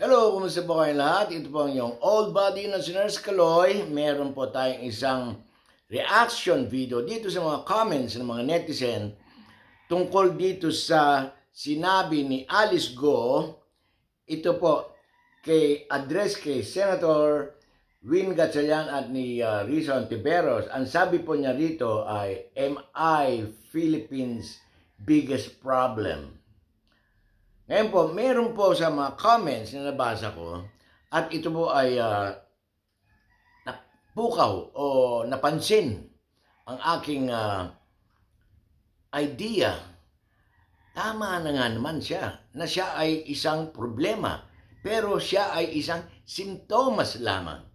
Hello, kumusta po kayo lahat? Ito po ang iyong Old Body na si Nurse Kaloy. Meron po tayong isang reaction video dito sa mga comments ng mga netizen tungkol dito sa sinabi ni Alice Go. Ito po address kay Senator Win Gatchalian at ni Rizal Tiberos. Ang sabi po niya rito ay, "Am I Philippines' biggest problem?" Ngayon po, meron po sa mga comments na nabasa ko at ito po ay napukaw o napansin ang aking idea. Tama na nga naman siya na siya ay isang problema, pero siya ay isang simptomas lamang.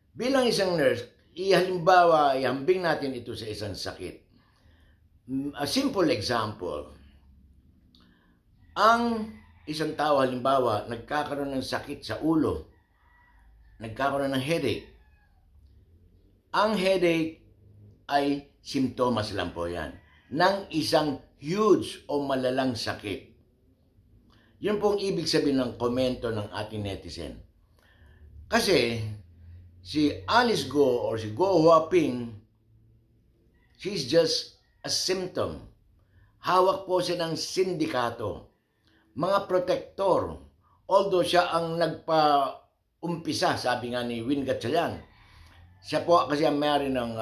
Bilang isang nurse, ihambing natin ito sa isang sakit. A simple example. Ang isang tao, halimbawa, nagkakaroon ng sakit sa ulo, nagkakaroon ng headache. Ang headache ay simptomas lang po yan ng isang huge o malalang sakit. Yun pong ibig sabihin ng komento ng ating netizen. Kasi si Alice Go or si Go Huaping, she's just a symptom. Hawak po siya ng sindikato, mga protektor. Although siya ang nagpa-umpisa, sabi nga ni Win Gatchalian, siya po kasi ang may-ari ng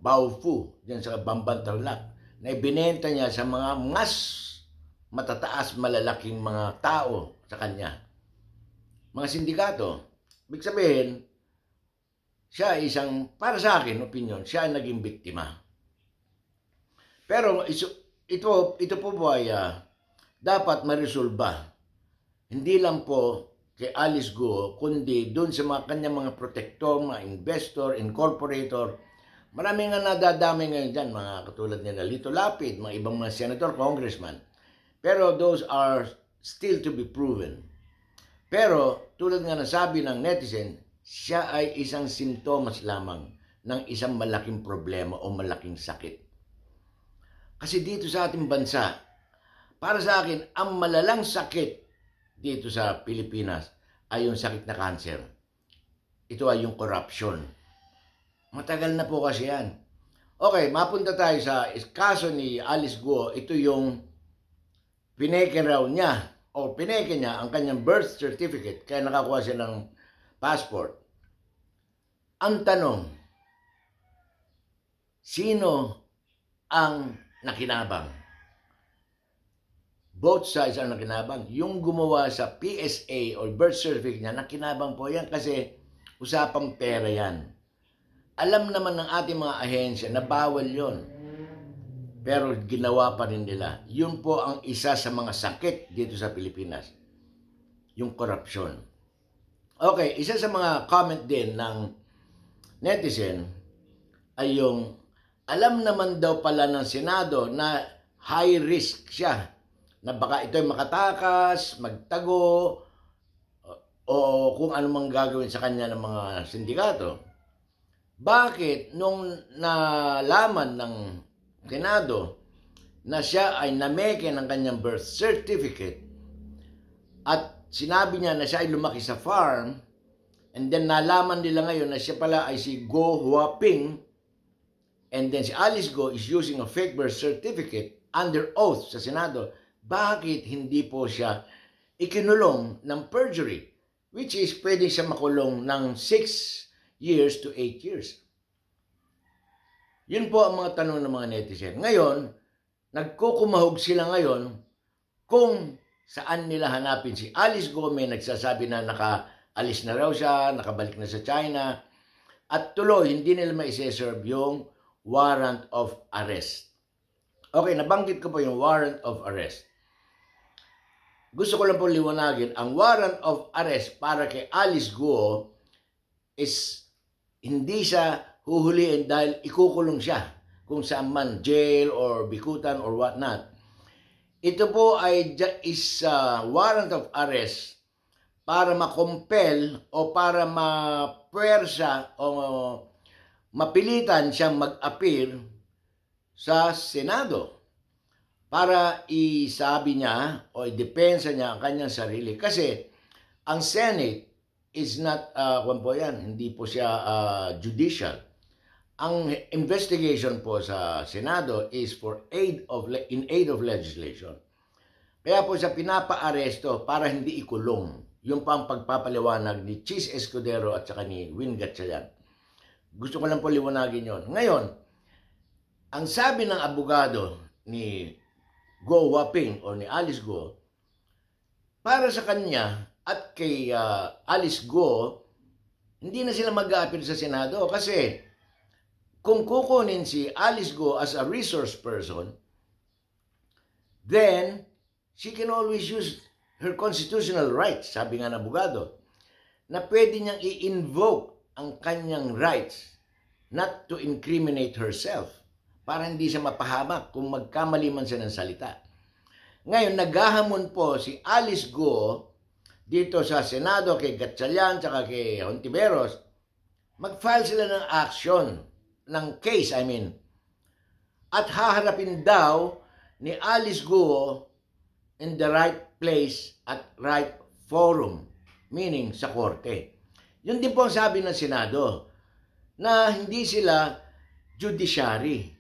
Baofu dyan sa Bamban Tarlac, na ibinenta niya sa mga mas matataas, malalaking mga tao sa kanya, mga sindikato. Ibig sabihin, siya isang, para sa akin, opinion, siya ay naging biktima. Pero ito po ay dapat maresolba. Hindi lang po kay Alice Go, kundi doon sa mga kanyang mga protektor, mga investor, incorporator. Marami nga nadadamay ngayon dyan, mga katulad nila Lito Lapid, mga ibang mga senator, congressman. Pero those are still to be proven. Pero tulad nga nasabi ng netizen, siya ay isang simptomas lamang ng isang malaking problema o malaking sakit. Kasi dito sa ating bansa, para sa akin, ang malalang sakit dito sa Pilipinas ay yung sakit na cancer. Ito ay yung corruption. Matagal na po kasi yan. Okay, mapunta tayo sa kaso ni Alice Go. Ito yung pineke raw niya o pineke niya ang kanyang birth certificate kaya nakakuha siya ng passport. Ang tanong, sino ang nakinabang? Both sides ang nakinabang. Yung gumawa sa PSA o birth certificate niya, nakinabang po yan kasi usapang pera yan. Alam naman ng ating mga ahensya na bawal yon, pero ginawa pa rin nila. Yun po ang isa sa mga sakit dito sa Pilipinas, yung corruption. Okay, isa sa mga comment din ng netizen ay yung alam naman daw pala ng Senado na high risk siya, na baka ito'y makatakas, magtago, o kung ano mang gagawin sa kanya ng mga sindikato. Bakit nung nalaman ng Senado na siya ay nameke ng kanyang birth certificate at sinabi niya na siya ay lumaki sa farm, and then nalaman nila ngayon na siya pala ay si Go Huaping, and then si Alice Go is using a fake birth certificate under oath sa Senado, bakit hindi po siya ikinulong ng perjury, which is pwede siya makulong ng 6 years to 8 years? Yun po ang mga tanong ng mga netizen. Ngayon, nagkukumahog sila ngayon kung saan nila hanapin si Alice Go. May nagsasabi na nakaalis na raw siya, nakabalik na sa China, at tuloy hindi nila ma-serve yung warrant of arrest. Okay, nabanggit ko po yung warrant of arrest. Gusto ko lang po liwanagin, ang warrant of arrest para kay Alice Go is hindi siya huhulihin dahil ikukulong siya kung saan man, jail or bikutan or what not. Ito po ay warrant of arrest para makompel o para mapuwersa o mapilitan siyang mag-appear sa Senado, para isabi niya o idepensa niya ang kanyang sarili. Kasi ang Senate is not, hindi po siya judicial. Ang investigation po sa Senado is in aid of legislation. Kaya po siya pinapa-aresto para hindi ikulong. Yung pang pagpapaliwanag ni Chis Escudero at saka ni Win Gatchalian. Gusto ko lang po liwanagin yon. Ngayon, ang sabi ng abogado ni Go Waping o ni Alice Go, para sa kanya at kay Alice Go, hindi na sila mag-a-appeal sa Senado kasi kung kukunin si Alice Go as a resource person, then she can always use her constitutional rights, sabi nga ng abogado, na pwede niyang i-invoke ang kanyang rights not to incriminate herself para hindi siya mapahamak kung magkamali man siya ng salita. Ngayon, naghahamon po si Alice Go dito sa Senado kay Gatchalian at kay Hontiveros, mag-file sila ng action, ng case, at haharapin daw ni Alice Go in the right place at right forum, meaning sa korte. Yun din po ang sabi ng Senado, na hindi sila judiciary.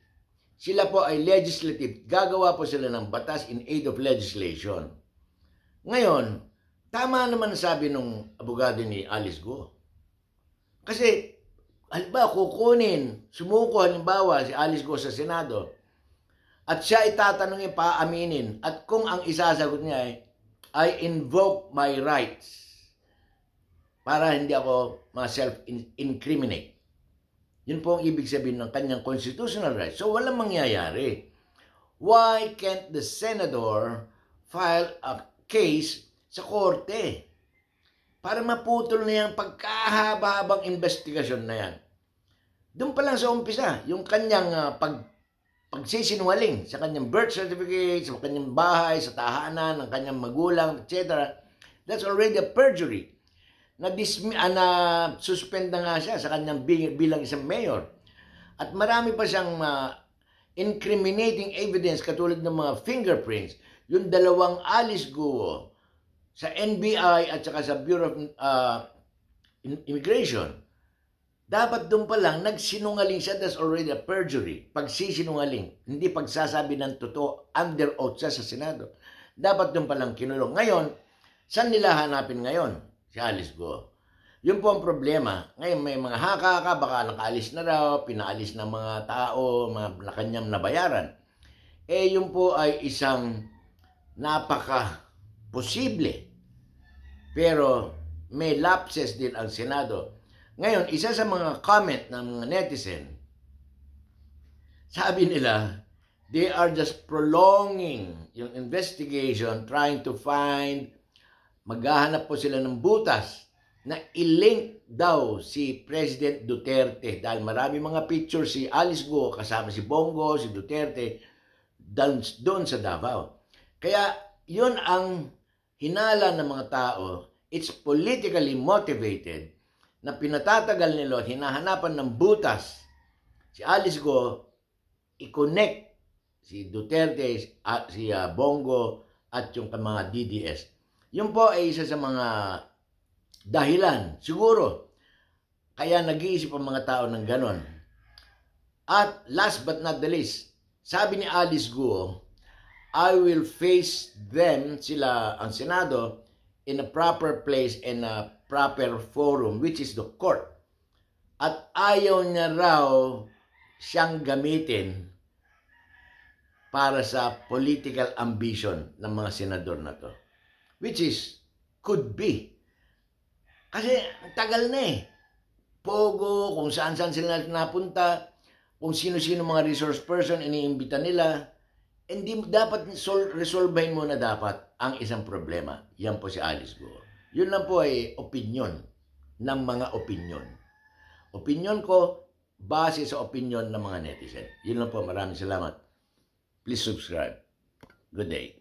Sila po ay legislative. Gagawa po sila ng batas in aid of legislation. Ngayon, tama naman sabi ng abogado ni Alice Go. Kasi, halimbawa, sumuko halimbawa si Alice Go sa Senado, at siya itatanungin, paaminin, at kung ang isasagot niya ay, I invoke my rights para hindi ako ma-self-incriminate. Yun po ang ibig sabihin ng kanyang constitutional rights. So, walang mangyayari. Why can't the senador file a case sa korte para maputol na yung pagkahaba-habang investigasyon na yan? Doon pa lang sa umpisa, yung kanyang pagsisinungaling sa kanyang birth certificate, sa kanyang bahay, sa tahanan, ng kanyang magulang, etc. That's already a perjury. Na-suspend na nga siya sa kanyang bilang isang mayor. At marami pa siyang incriminating evidence katulad ng mga fingerprints. Yung dalawang Alice Go sa NBI at saka sa Bureau of Immigration. Dapat doon pa lang, nagsinungaling siya, that's already a perjury. Pagsisinungaling, hindi pagsasabi ng totoo, under oath siya sa Senado. Dapat doon pa lang kinulong. Ngayon, saan nila hanapin ngayon? Si Alice Go. Yun po ang problema. Ngayon, may mga haka-haka, baka nakaalis na raw, pinaalis ng mga tao, mga kanyang nabayaran. Yun po ay isang napaka-posible. Pero may lapses din ang Senado. Ngayon, isa sa mga comment ng mga netizen, sabi nila, they are just prolonging yung investigation, trying to find, maghahanap po sila ng butas na i-link daw si President Duterte dahil marami mga picture si Alice Go kasama si Bongo, si Duterte doon sa Davao. Kaya yun ang hinala ng mga tao, it's politically motivated na pinatatagal nila, hinahanapan ng butas si Alice Go, i-connect si Duterte, si Bongo, at yung mga DDS. Yun po ay isa sa mga dahilan, siguro, kaya nag-iisip ang mga tao ng ganon. At last but not the least, sabi ni Alice Go, I will face them, sila ang Senado, in a proper place and a proper forum, which is the court. At ayaw niya raw siyang gamitin para sa political ambition ng mga senador na to. Which is, could be. Kasi tagal na Pogo, kung saan-saan sila napunta, kung sino-sino mga resource person, iniimbita nila, hindi dapat resolvehin mo na dapat ang isang problema. Yan po si Alice Go. Yun lang po ay opinion ng mga opinion. Opinion ko base sa opinion ng mga netizen. Yun lang po. Maraming salamat. Please subscribe. Good day.